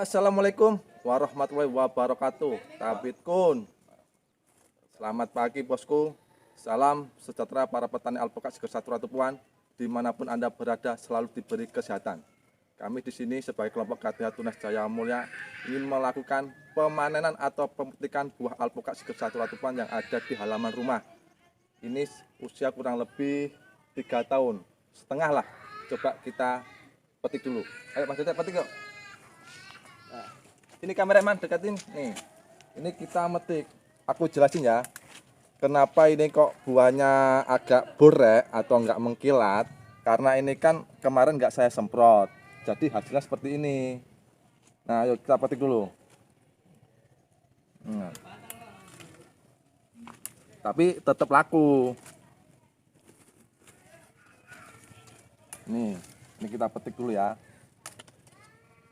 Assalamualaikum warahmatullahi wabarakatuh. Tabit Kun. Selamat pagi bosku. Salam sejahtera para petani alpukat Seger 1 Ratu Puan. Dimanapun Anda berada selalu diberi kesehatan. Kami di sini sebagai kelompok KTH Tunas Jaya Mulia ingin melakukan pemanenan atau pemetikan buah alpukat Seger 1 Ratu Puan yang ada di halaman rumah. Ini usia kurang lebih 3 tahun setengah lah. Coba kita petik dulu. Ayo Mas Dede petik yuk. Nah, ini kameraman deketin nih. Ini kita metik. Aku jelasin ya. Kenapa ini kok buahnya agak borek atau enggak mengkilat? Karena ini kan kemarin enggak saya semprot. Jadi hasilnya seperti ini. Nah, ayo kita petik dulu. Nah. Tapi tetap laku. Ini kita petik dulu ya.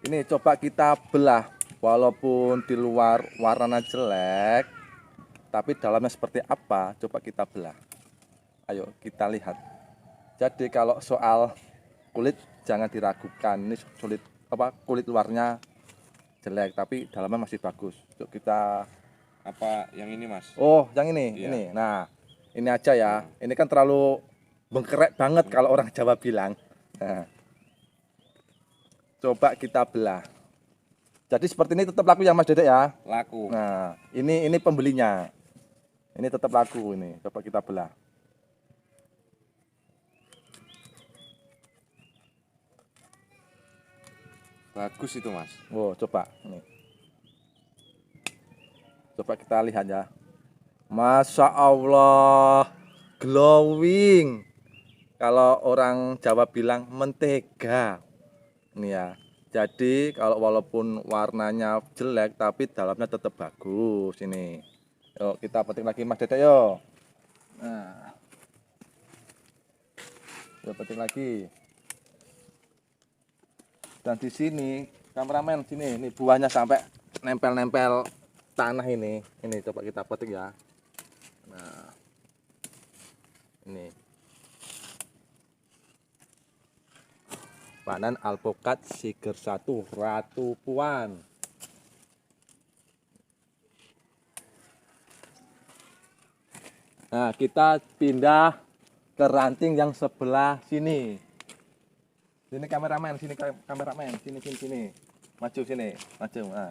Ini coba kita belah, walaupun di luar warnanya jelek, tapi dalamnya seperti apa, coba kita belah. Ayo kita lihat. Jadi kalau soal kulit jangan diragukan, ini kulit luarnya jelek, tapi dalamnya masih bagus. Yuk kita yang ini mas? Oh yang ini, iya. Ini. Nah ini aja ya. Ini kan terlalu bengkerek banget kalau orang Jawa bilang. Nah, coba kita belah. Jadi seperti ini tetap laku ya Mas Dedek ya? Laku. Nah, ini pembelinya. Ini tetap laku ini. Coba kita belah. Bagus itu mas. Oh, coba ini. Coba kita lihat ya. Masya Allah, glowing. Kalau orang Jawa bilang mentega. Ini ya. Jadi kalau walaupun warnanya jelek tapi dalamnya tetap bagus ini. Yuk kita petik lagi Mas Dedek yuk. Nah. Yuk petik lagi. Dan di sini kameramen sini, ini buahnya sampai nempel-nempel tanah ini. Ini coba kita petik ya. Nah. Ini. Panen alpukat Seger 1 Ratu Puan. Nah, kita pindah ke ranting yang sebelah sini. Sini kameramen, sini. Maju sini, maju. Nah,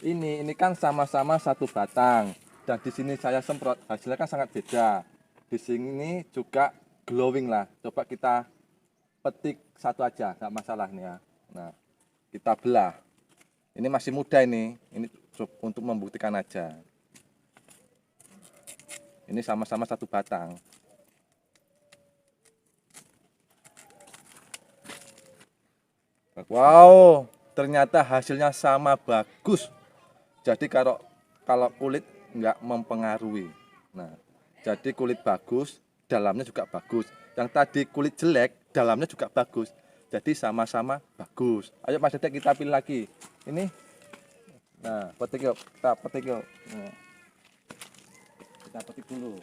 ini kan sama-sama satu batang. Dan di sini saya semprot, hasilnya kan sangat beda. Di sini juga glowing lah. Coba kita petik satu aja, nggak masalah nih ya. Nah, kita belah. Ini masih muda ini untuk membuktikan aja. Ini sama-sama satu batang. Wow, ternyata hasilnya sama bagus. Jadi kalau kulit nggak mempengaruhi. Nah, jadi kulit bagus, dalamnya juga bagus. Yang tadi kulit jelek, dalamnya juga bagus. Jadi sama-sama bagus. Ayo Mas Dedek kita pilih lagi. Ini. Nah, petik yuk. Kita petik yuk. Nah. Kita petik dulu.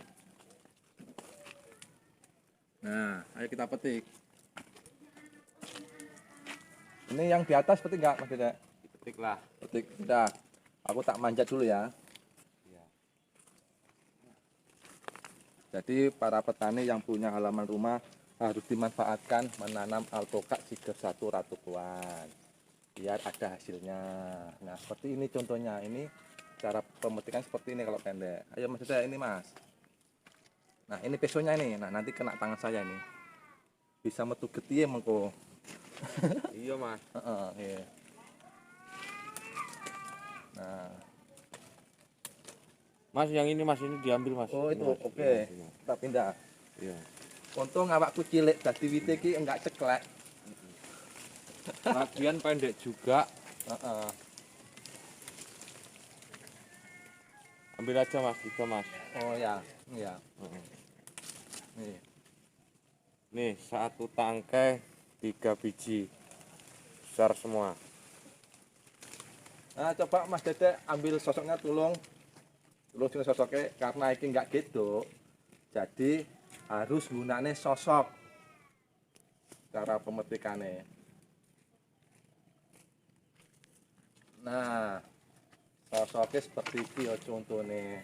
Nah, ayo kita petik. Ini yang di atas petik nggak Mas Dedek? Petik lah. Petik. Udah. Aku tak manjat dulu ya. Jadi para petani yang punya halaman rumah harus dimanfaatkan menanam alpukat Seger 1 Ratu Puan biar ada hasilnya. Nah seperti ini contohnya, ini cara pemetikan seperti ini kalau pendek. Ayo Mas Dedek ini Mas. Nah ini pesonya ini, nah nanti kena tangan saya ini. Bisa metu getihe mengko. Iya mas. Iya. Nah. Mas yang ini mas, ini diambil mas. Oh itu mas. oke. Kita pindah. Iya. Untung awakku cilik dadi wite iki enggak ceklek. Lagian pendek juga. Ambil aja mas, itu mas. Oh ya, iya. Nih. Nih satu tangkai 3 biji besar semua. Nah coba Mas Dedek ambil sosoknya tolong sini sosoknya karena ini enggak gitu. Jadi harus gunane sosok cara pemetikannya. Nah, sosoknya seperti iki ya contohnya.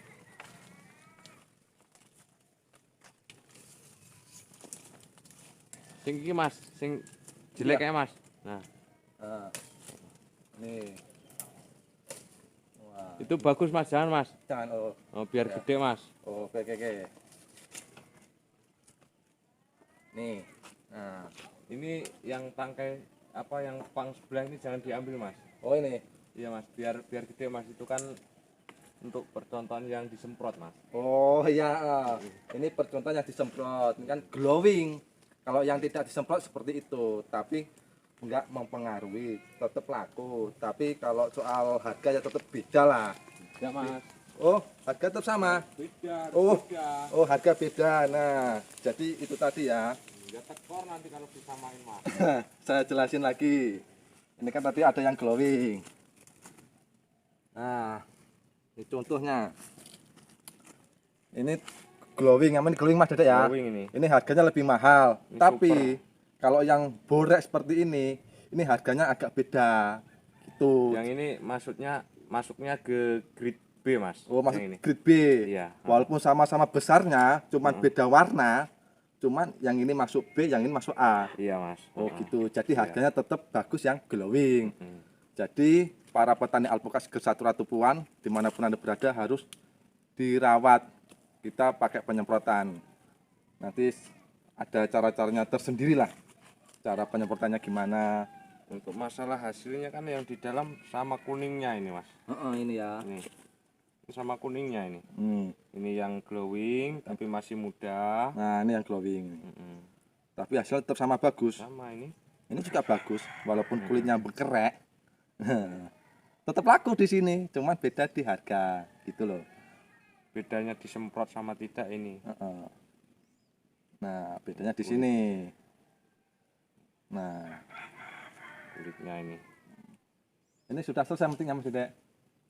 Sing iki Mas, sing jelek Iya. kayak Mas. Nah, Nah, nih. Wah, itu bagus Mas, jangan Mas. jangan Oh, biar Ya. gede Mas. oke oke oke. Nih. Nah, Ini yang tangkai apa yang pang sebelah ini jangan diambil Mas. oh ini. Iya Mas, biar biar gede Mas. Itu kan untuk percontohan yang disemprot Mas. Oh iya, ini percontohan yang disemprot, ini kan glowing. Kalau yang tidak disemprot seperti itu, tapi enggak mempengaruhi, tetap laku. Tapi kalau soal harga ya tetap beda lah. Ya Mas. Oh, harga tetap sama. Beda, Oh, beda. oh harga beda. Nah, jadi itu tadi ya. Ya tekor nanti kalau disamain Mas. Saya jelasin lagi. Ini kan tadi ada yang glowing. Nah, ini contohnya. Ini glowing, aman glowing Mas Dedek ya. Glowing ini. Ini harganya lebih mahal. Ini Tapi kalau yang borek seperti ini harganya agak beda. Gitu. Yang ini masuknya ke grade B Mas. Oh, masuk yang ini. grade B. Iya. Walaupun sama-sama besarnya, cuman beda warna. Cuman yang ini masuk B, yang ini masuk A. Iya Mas. Oh, Heeh. gitu. Jadi harganya tetap bagus yang glowing. Hmm. Jadi para petani alpukat Seger 1 Ratu Puan dimanapun Anda berada harus dirawat. Kita pakai penyemprotan. Nanti ada cara-caranya tersendiri lah. Cara penyemprotannya gimana. Untuk masalah hasilnya kan yang di dalam sama kuningnya ini Mas. Ini ya. Ini sama kuningnya ini. Hmm. Ini yang glowing tapi masih muda. Nah, ini yang glowing. Mm-mm. Tapi hasil tetap sama bagus. Sama ini. Ini juga bagus walaupun kulitnya berkerek. Tetap laku di sini, cuman beda di harga gitu loh. Bedanya disemprot sama tidak ini. Heeh. Nah, bedanya di sini. Nah, Kulitnya ini. ini sudah selesai pentingnya Mas Dedek.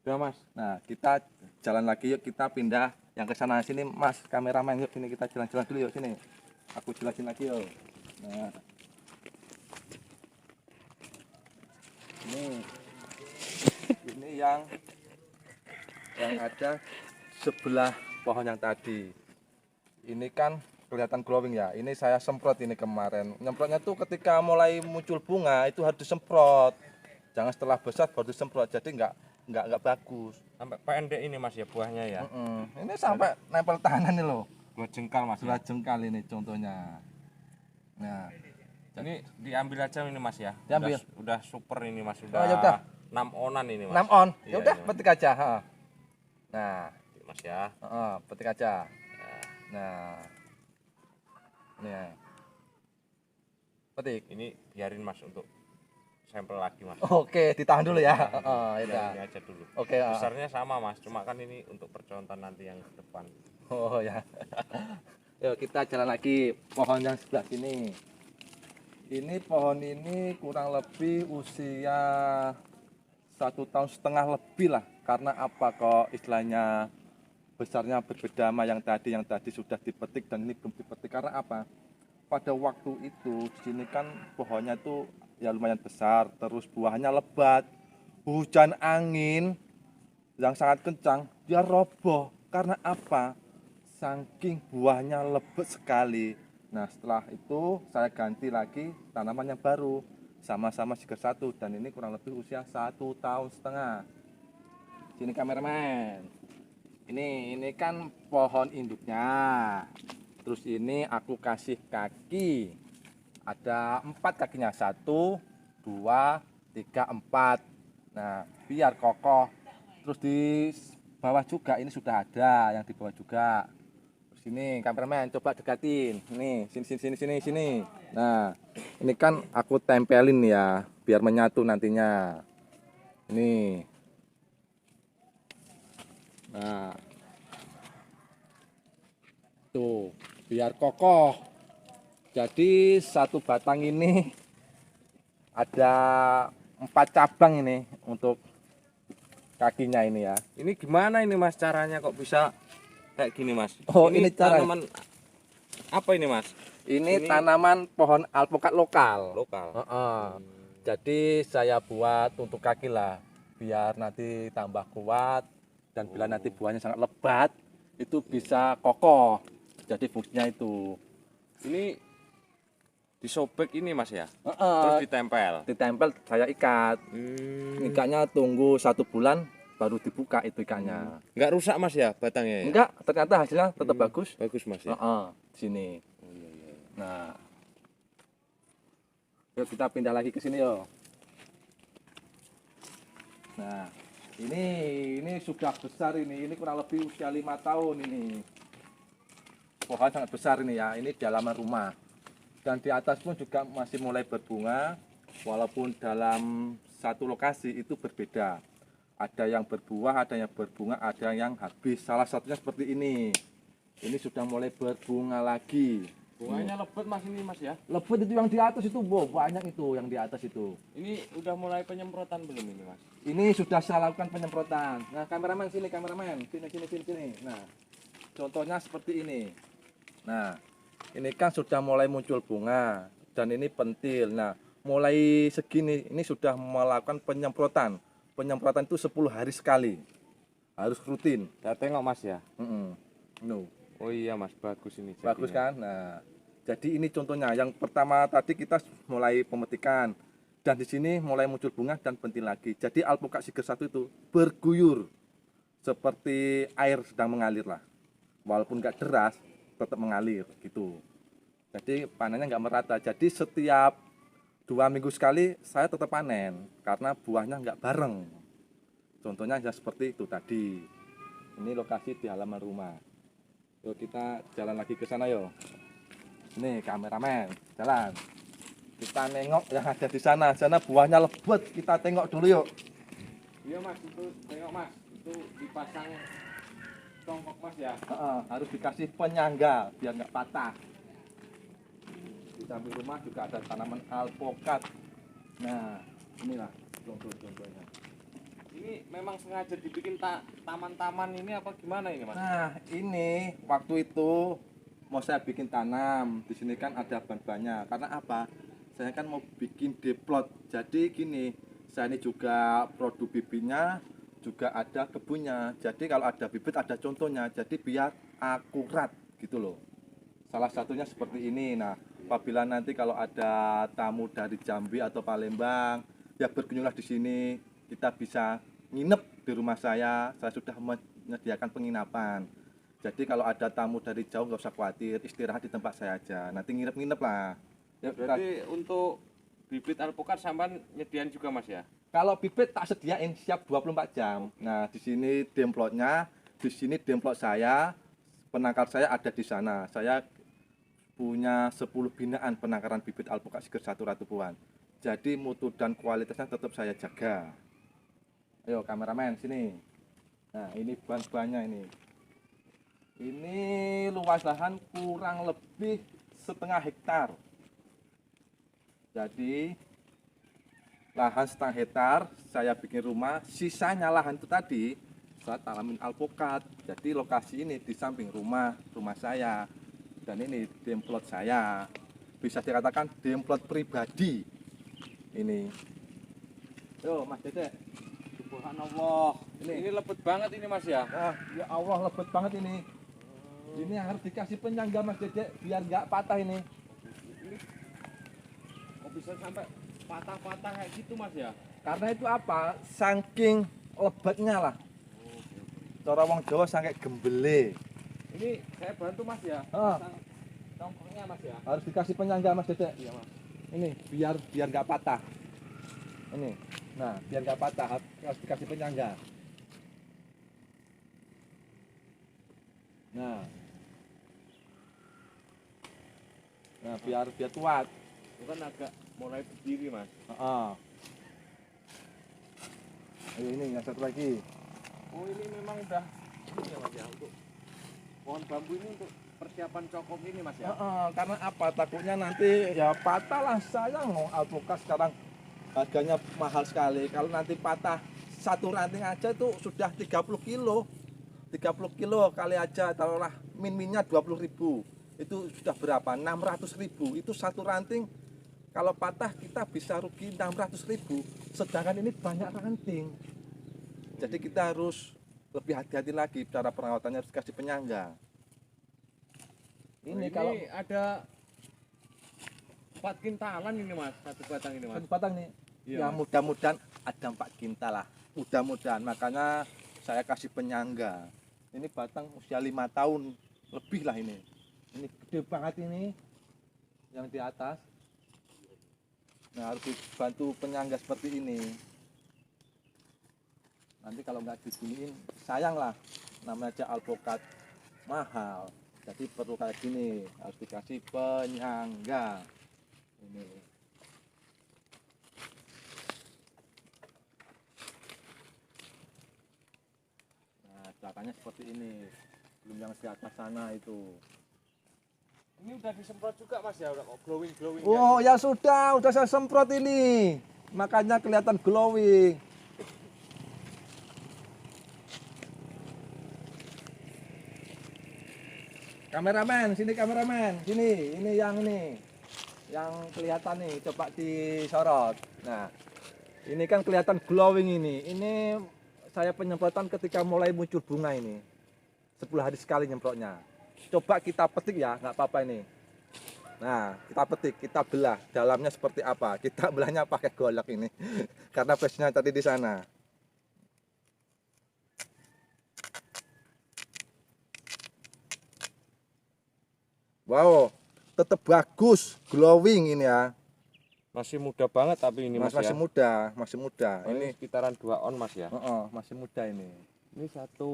Udah Mas. Nah, kita jalan lagi yuk, kita pindah yang ke sana sini Mas kameramen, yuk sini kita jalan-jalan dulu yuk sini. Aku jelasin lagi yuk. Nah. Ini yang ada sebelah pohon yang tadi. Ini kan kelihatan glowing ya. Ini saya semprot ini kemarin. Nyemprotnya tuh ketika mulai muncul bunga itu harus disemprot. Jangan setelah besar baru disemprot. Jadi nggak bagus. Sampai pendek ini Mas ya buahnya ya. Ini sampai nempel tangan nih loh. 2 jengkal Mas. Dua jengkal ini contohnya. Nah, Ini diambil aja ini Mas ya. Diambil. Udah super ini Mas. Oh, ya udah. 6 onan ini Mas. 6 on. Ya Iya, udah, iya. petik aja. Ha. Nah, Mas ya. petik aja. Nah, ini ya. Petik. Ini biarin Mas untuk sampel lagi Mas. Oke, ditahan dulu ya. Ya udah. Ini aja dulu. Oke. Besarnya sama Mas, cuma kan ini untuk percontohan nanti yang depan. Oh ya. Yuk kita jalan lagi pohon yang sebelah sini. Ini pohon ini kurang lebih usia 1,5 tahun lebih lah. Karena apa kok istilahnya besarnya berbeda sama yang tadi sudah dipetik dan ini belum dipetik. Karena apa? Pada waktu itu di sini kan pohonnya itu ya lumayan besar, terus buahnya lebat. Hujan angin yang sangat kencang, dia roboh. Karena apa? Saking buahnya lebat sekali. Nah, setelah itu saya ganti lagi tanaman yang baru, sama-sama Seger 1 dan ini kurang lebih usia 1,5 tahun. Sini kameramen. Ini kan pohon induknya. Terus ini aku kasih kaki. Ada 4 kakinya. 1, 2, 3, 4. Nah, biar kokoh. Terus di bawah juga ini sudah ada yang di bawah juga. Sini kameramen coba dekatin. Nih, sini. Nah, ini kan aku tempelin ya biar menyatu nantinya. Ini. Nah. Tuh, biar kokoh. Jadi satu batang ini ada 4 cabang ini untuk kakinya ini ya. Ini gimana ini Mas caranya kok bisa kayak gini Mas? Oh, ini cara. tanaman apa ini Mas? Ini tanaman pohon alpukat lokal. Lokal. Jadi saya buat untuk kaki lah. biar nanti tambah kuat dan bila nanti buahnya sangat lebat itu bisa kokoh. Jadi fungsinya itu. Ini disobek ini Mas ya. Terus Heeh, ditempel. ditempel saya ikat. Ikatnya tunggu 1 bulan baru dibuka itu ikannya. Nggak rusak Mas ya batangnya ya? Enggak, ternyata hasilnya tetap bagus. Bagus Mas ya. Heeh, di sini. Oh, iya, iya. Nah, yuk kita pindah lagi ke sini yuk. Nah, ini sudah besar ini kurang lebih usia 5 tahun ini. Pohon sangat besar ini ya, ini di halaman rumah. Dan di atas pun juga masih mulai berbunga, walaupun dalam satu lokasi itu berbeda. Ada yang berbuah, ada yang berbunga, ada yang habis. Salah satunya seperti ini. Ini sudah mulai berbunga lagi. Bunganya lebat Mas ini Mas ya. Lebat itu yang di atas itu, banyak itu yang di atas itu. Ini udah mulai penyemprotan belum ini Mas? Ini sudah saya lakukan penyemprotan. Nah, kameramen sini, kameramen. Sini. Nah, contohnya seperti ini. Nah, ini kan sudah mulai muncul bunga dan ini pentil. Nah, mulai segini ini sudah melakukan penyemprotan. Penyemprotan itu 10 hari sekali. Harus rutin. Saya tengok Mas ya. No. Oh iya Mas, bagus ini. Bagus jadinya. kan? Nah, jadi ini contohnya. Yang pertama tadi kita mulai pemetikan dan di sini mulai muncul bunga dan pentil lagi. Jadi alpukat Siger 1 itu berguyur seperti air sedang mengalir lah. Walaupun nggak deras, tetap mengalir gitu. Jadi panennya nggak merata. Jadi setiap 2 minggu sekali saya tetap panen karena buahnya nggak bareng. Contohnya ya seperti itu tadi. Ini lokasi di halaman rumah. Yuk kita jalan lagi ke sana yuk. Nih kameramen, jalan. Kita nengok yang ada di sana. Sana buahnya lebat. Kita tengok dulu yuk. Iya Mas, itu tengok Mas, itu dipasang tongkok Mas ya. Harus dikasih penyangga biar nggak patah. Di samping rumah juga ada tanaman alpukat. Nah, inilah contoh-contohnya. Ini memang sengaja dibikin taman-taman ini apa gimana ini Mas? Nah, ini waktu itu mau saya bikin tanam. Di sini kan ada ban-bannya. Karena apa? Saya kan mau bikin deplot. Jadi gini, saya ini juga produk bibitnya, juga ada kebunnya. Jadi kalau ada bibit ada contohnya. Jadi biar akurat gitu loh. Salah satunya seperti ini. Nah, apabila nanti kalau ada tamu dari Jambi atau Palembang, ya berkunjunglah di sini. Kita bisa nginep di rumah saya sudah menyediakan penginapan. Jadi kalau ada tamu dari jauh nggak usah khawatir, istirahat di tempat saya aja. Nanti nginep-nginep lah. Ya, Berarti untuk bibit alpukat sampean nyediain juga Mas ya? kalau bibit tak sediain siap 24 jam. Nah, di sini demplotnya, di sini demplot saya, penangkar saya ada di sana. Saya punya 10 binaan penangkaran bibit alpukat Siger 1 Ratu Puan. Jadi mutu dan kualitasnya tetap saya jaga. Ayo kameramen sini. Nah, ini bahan-bahannya ini. Ini luas lahan kurang lebih 1/2 hektar. Jadi lahan 1/2 hektar saya bikin rumah, sisanya lahan itu tadi saya tanamin alpukat. Jadi lokasi ini di samping rumah saya. Dan ini demplot saya. Bisa dikatakan demplot pribadi. Ini. Yo, Mas Dede. Subhanallah. Ini. Ini lebat banget ini Mas ya. Ya Allah, lebat banget ini. Ini harus dikasih penyangga Mas Dede biar nggak patah ini. Ini kok bisa sampai patah-patah kayak gitu Mas ya? Karena itu apa? Saking lebatnya lah. Cara wong Jawa saking gembele. Ini saya bantu Mas ya. Ah. Pasang tongkoknya Mas ya. Harus dikasih penyangga Mas Dede. Iya Mas. Ini biar nggak patah. Ini. Nah, biar nggak patah harus dikasih penyangga. Nah. Nah, biar kuat. Bukan agak mulai berdiri Mas. Ayo ini yang satu lagi. Oh ini memang udah ini ya Mas ya untuk pohon bambu ini untuk persiapan cokok ini Mas ya. Karena apa? Takutnya nanti ya patah lah. Sayang loh alpukat sekarang harganya mahal sekali. Kalau nanti patah satu ranting aja itu sudah 30 kilo. 30 kilo kali aja taruhlah min-minnya 20.000. Itu sudah berapa? 600.000. Itu satu ranting kalau patah kita bisa rugi 600.000. Sedangkan ini banyak ranting. Jadi kita harus lebih hati-hati lagi cara perawatannya, harus kasih penyangga. Ini kalau ada 4 kintalan ini Mas, satu batang ini Mas. satu batang nih, Iya, ya Mas. mudah-mudahan ada 4 kintal lah. Mudah-mudahan, makanya saya kasih penyangga. Ini batang usia 5 tahun lebih lah ini. Ini gede banget ini, yang di atas. Nah, harus dibantu penyangga seperti ini. Nanti kalau nggak diginiin, sayang lah. Namanya aja alpukat mahal. Jadi perlu kayak gini, harus dikasih penyangga. Ini. Nah, belakangnya seperti ini. Belum yang di atas sana itu. Ini udah disemprot juga Mas ya, udah kok glowing. Oh ya sudah saya semprot ini. Makanya kelihatan glowing. Kameramen, sini kameramen, sini. Ini yang kelihatan nih, coba disorot. Nah, ini kan kelihatan glowing ini. Ini saya penyemprotan ketika mulai muncul bunga ini. 10 hari sekali nyemprotnya. Coba kita petik ya, nggak apa-apa ini. Nah, kita petik, kita belah dalamnya seperti apa. Kita belahnya pakai golok ini, karena flashnya tadi di sana. Wow, tetap bagus, glowing ini ya. Masih muda banget tapi ini Mas, Masih ya. muda, masih muda. Oh, ini sekitaran 2 on Mas ya. Masih muda ini. Ini satu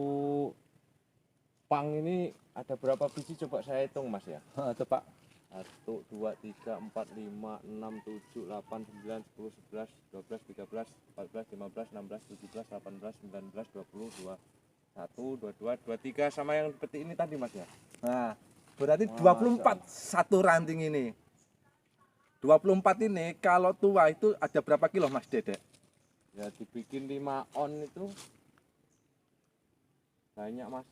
pang ini ada berapa biji coba saya hitung Mas ya. Coba 1, 2, 3, 4, 5, 6, 7, 8, 9, 10, 11, 12, 13, 14, 15, 16, 17, 18, 19, 20, 21, 22, 23 sama yang seperti ini tadi Mas ya. Nah, berarti Wah, 24 satu ranting ini. 24 ini kalau tua itu ada berapa kilo Mas Dedek? Ya dibikin 5 on itu banyak Mas.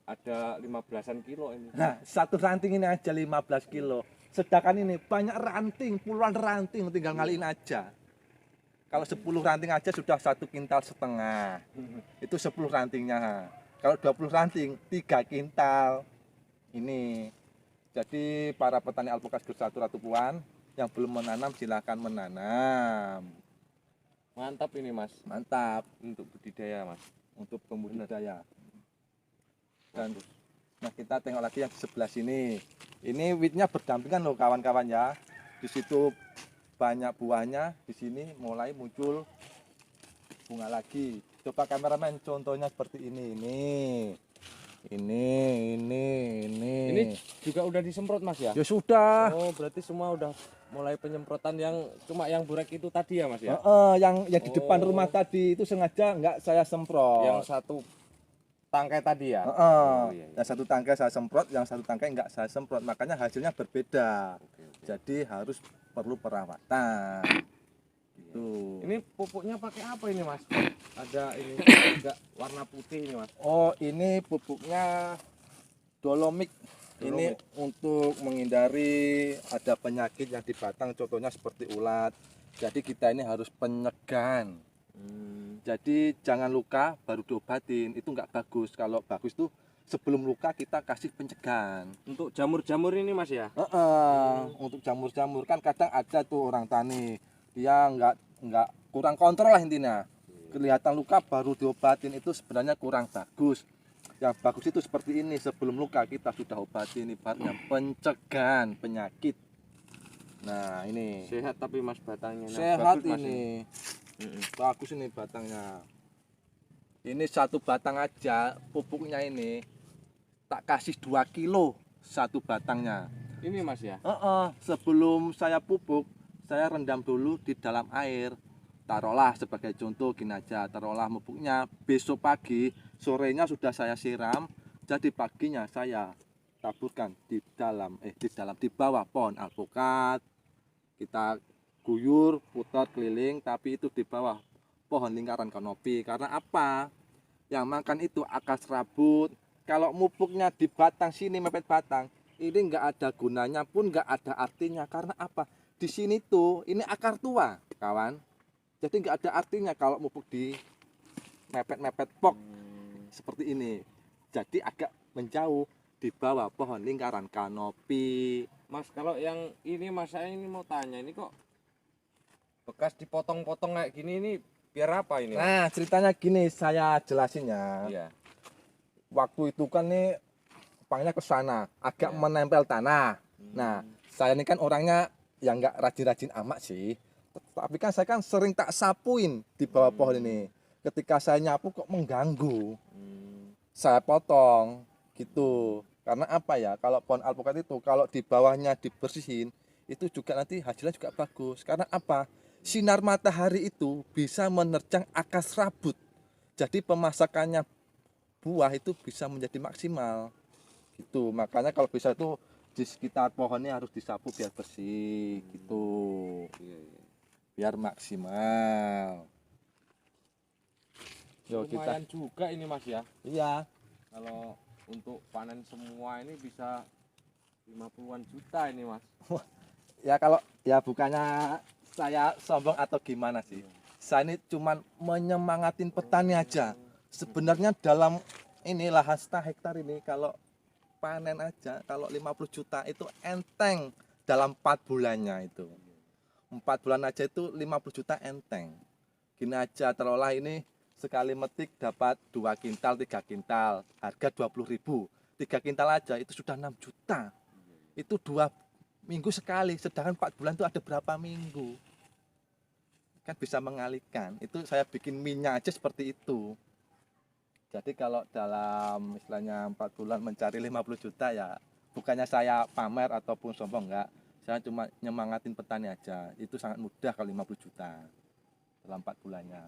Ada 15-an kilo ini. Nah, satu ranting ini aja 15 kilo. Sedangkan ini banyak ranting, puluhan ranting, tinggal ngaliin aja. Kalau 10 ranting aja sudah 1,5 kintal. Itu 10 rantingnya. Kalau 20 ranting, 3 kintal. Ini. Jadi para petani alpukat Seger 1 Ratu Puan yang belum menanam silahkan menanam. Mantap ini Mas, Mantap untuk budidaya Mas. untuk pembudidaya. Dan nah kita tengok lagi yang di sebelah sini. Ini witnya berdampingan loh kawan-kawan ya. Di situ banyak buahnya, di sini mulai muncul bunga lagi. Coba kameramen contohnya seperti ini. Ini. Ini juga udah disemprot Mas ya? Ya sudah. Oh, berarti semua udah mulai penyemprotan yang cuma yang burek itu tadi ya Mas ya? Yang di depan rumah tadi itu sengaja nggak saya semprot. Yang satu tangkai tadi ya? Iya. Yang satu tangkai saya semprot, yang satu tangkai nggak saya semprot, makanya hasilnya berbeda. Oke. Jadi harus perlu perawatan. Itu. Ini pupuknya pakai apa ini Mas? Ada ini agak warna putih ini Mas. Oh, ini pupuknya Dolomik. Ini untuk menghindari ada penyakit yang di batang, contohnya seperti ulat. Jadi kita ini harus penyegan. Jadi jangan luka baru diobatin, itu nggak bagus. Kalau bagus tuh sebelum luka kita kasih pencegahan. Untuk jamur-jamur ini Mas ya? Untuk jamur-jamur kan kadang ada tuh orang tani dia nggak kurang kontrol lah intinya. Kelihatan luka baru diobatin itu sebenarnya kurang bagus. Yang bagus itu seperti ini, sebelum luka kita sudah obatin, ibaratnya pencegahan penyakit. Nah ini Sehat tapi Mas batangnya. sehat bagus, Mas, ini. Bagus ini batangnya. Ini satu batang aja pupuknya ini tak kasih 2 kilo satu batangnya. Ini Mas ya? Sebelum saya pupuk, saya rendam dulu di dalam air. Taruhlah sebagai contoh gini aja, taruhlah pupuknya besok pagi, sorenya sudah saya siram, jadi paginya saya taburkan di bawah pohon alpukat. Kita guyur putar keliling, tapi itu di bawah pohon lingkaran kanopi. Karena apa? Yang makan itu akar serabut. Kalau mupuknya di batang sini mepet batang, ini nggak ada gunanya pun, nggak ada artinya. Karena apa? Di sini tuh ini akar tua kawan, jadi nggak ada artinya kalau mupuk di mepet-mepet pok seperti ini. Jadi agak menjauh di bawah pohon lingkaran kanopi. Mas, kalau yang ini Mas, saya ini mau tanya, ini kok bekas dipotong-potong kayak gini ini biar apa ini, Mas? Nah, ceritanya gini, saya jelasin ya. Iya. Waktu itu kan nih pangnya ke sana, agak Iya. menempel tanah. Nah, saya ini kan orangnya yang nggak rajin-rajin amat sih. Tapi kan saya kan sering tak sapuin di bawah pohon ini. Ketika saya nyapu kok mengganggu, saya potong gitu. Karena apa ya? Kalau pohon alpukat itu kalau di bawahnya dibersihin, itu juga nanti hasilnya juga bagus. Karena apa? Sinar matahari itu bisa menerjang akar serabut. Jadi pemasakannya buah itu bisa menjadi maksimal. Gitu. Makanya kalau bisa itu di sekitar pohonnya harus disapu biar bersih gitu. Iya, iya. Biar maksimal. Yo kita Lumayan juga ini Mas ya. iya. Kalau untuk panen semua ini bisa 50-an juta ini Mas. Ya kalau ya bukannya saya sombong atau gimana sih. Saya ini cuman menyemangatin petani aja. Sebenarnya dalam ini lahan 1 hektar ini kalau panen aja kalau 50 juta itu enteng dalam 4 bulannya itu. 4 bulan aja itu 50 juta enteng. Gini aja terolah ini sekali metik dapat 2 kintal, 3 kintal, harga 20.000. 3 kintal aja itu sudah 6 juta. Itu 2 minggu sekali, sedangkan 4 bulan itu ada berapa minggu? Kan bisa mengalihkan. Itu saya bikin minyak aja seperti itu. Jadi kalau dalam istilahnya 4 bulan mencari 50 juta ya bukannya saya pamer ataupun sombong, enggak. Saya cuma nyemangatin petani aja. Itu sangat mudah kalau 50 juta dalam 4 bulannya.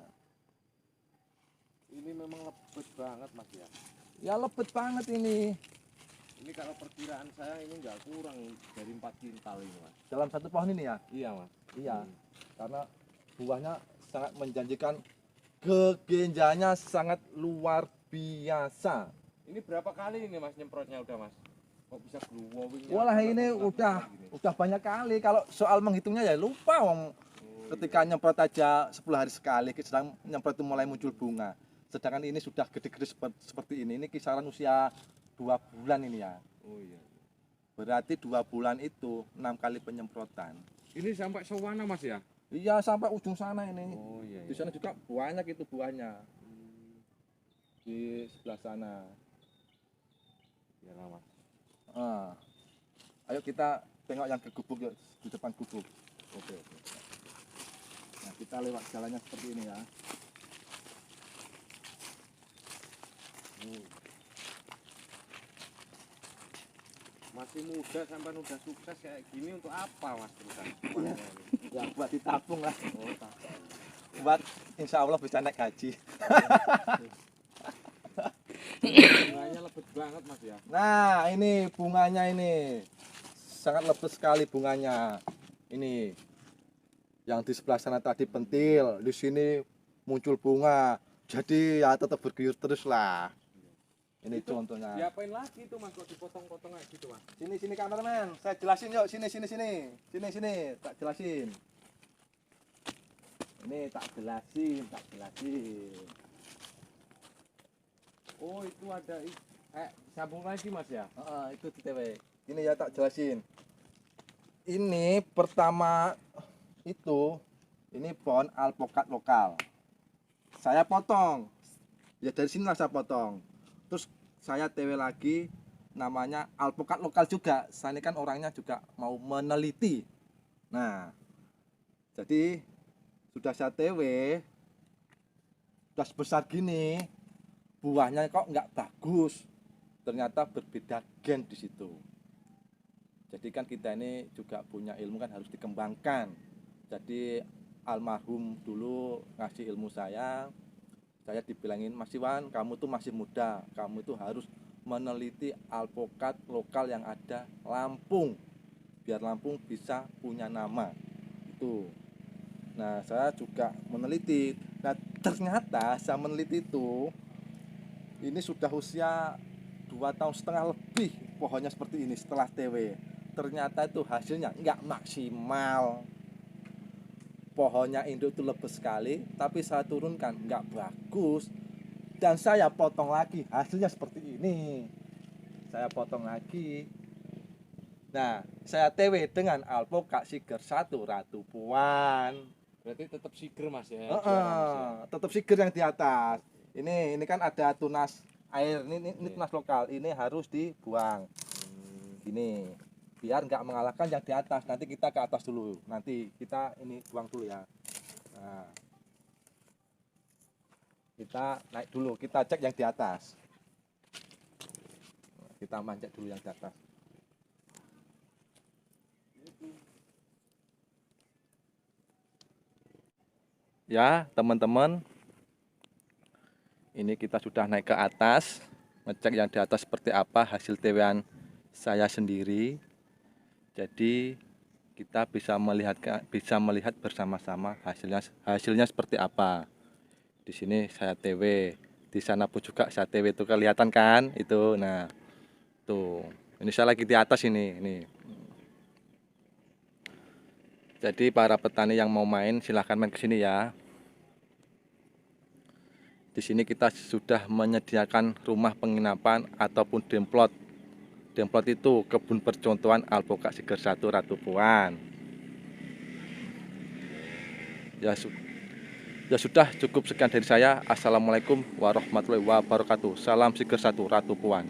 Ini memang lebet banget Mas ya. Ya lebet banget ini. Ini kalau perkiraan saya ini nggak kurang dari 4 kintal ini Mas. Dalam 1 pohon ini ya? Iya Mas. Iya. Karena buahnya sangat menjanjikan, kegenjanya sangat luar biasa. Ini berapa kali ini Mas nyemprotnya udah Mas? Kok bisa glowing? Walah ini udah banyak kali. Kalau soal menghitungnya ya lupa wong. Ketika nyemprot aja 10 hari sekali, sedang nyemprot itu mulai muncul bunga. Sedangkan ini sudah gede-gede seperti ini. Ini kisaran usia 2 bulan ini ya. Oh iya. Berarti 2 bulan itu 6 kali penyemprotan. Ini sampai sewana Mas ya? Iya sampai ujung sana ini. Oh iya. Di sana juga banyak itu buahnya. Di sebelah sana. Iyalah Mas. Ah. Ayo kita tengok yang ke gubuk yuk, di depan gubuk. Oke. Nah, kita lewat jalannya seperti ini ya. Masih muda sampai udah sukses kayak gini untuk apa Mas terusan? Ya buat ditabung lah. Oh, tak. Buat insya Allah bisa naik haji. Bunganya lebet banget Mas ya. Nah ini bunganya ini. Sangat lebat sekali bunganya. Ini. Yang di sebelah sana tadi pentil. Di sini muncul bunga. Jadi ya tetap bergiur terus lah. Ini Itu contohnya. diapain lagi tuh Mas kok dipotong-potong kayak gitu Mas? Sini kameramen, saya jelasin yuk. Sini, tak jelasin. Ini tak jelasin. Oh itu ada sambung lagi Mas ya? Itu di TW. Ini ya tak jelasin. Ini pertama itu, ini pohon alpukat lokal. Saya potong. Ya dari sinilah saya potong. Terus saya TW lagi namanya alpukat lokal juga. Saya ini kan orangnya juga mau meneliti. Nah, jadi sudah saya TW, sudah sebesar gini, buahnya kok nggak bagus. Ternyata berbeda gen di situ. Jadi kan kita ini juga punya ilmu kan harus dikembangkan. Jadi almarhum dulu ngasih ilmu saya dibilangin, Mas Iwan, kamu tuh masih muda, kamu itu harus meneliti alpukat lokal yang ada Lampung, biar Lampung bisa punya nama. Itu. Nah, saya juga meneliti. Nah, ternyata saya meneliti itu, ini sudah usia 2,5 tahun lebih pohonnya seperti ini setelah TW. Ternyata itu hasilnya nggak maksimal. Pohonnya induk itu lebat sekali, tapi saya turunkan nggak bagus. dan saya potong lagi, hasilnya seperti ini. Saya potong lagi. Nah, saya TW dengan alpukat Siger 1 Ratu Puan. Berarti tetap Siger Mas ya. Juara, Mas, ya. Tetap Siger yang di atas. Ini kan ada tunas air, ini tunas lokal. Ini harus dibuang. Gini, biar nggak mengalahkan yang di atas. Nanti kita ke atas dulu. Nanti kita ini buang dulu ya. Nah, kita naik dulu, kita cek yang di atas. Kita manjat dulu yang di atas. Ya, teman-teman, ini kita sudah naik ke atas, ngecek yang di atas seperti apa hasil TW-an saya sendiri. Jadi kita bisa melihat bersama-sama hasilnya seperti apa. Di sini saya TW, di sana pun juga saya TW, itu kelihatan kan? Itu, nah, tuh, ini saya lagi di atas ini. Jadi para petani yang mau main silahkan main ke sini ya. Di sini kita sudah menyediakan rumah penginapan ataupun demplot. Demplot itu kebun percontohan alpukat Siger 1 Ratu Puan. Ya sudah, cukup sekian dari saya. Assalamualaikum warahmatullahi wabarakatuh. Salam Siger 1 Ratu Puan.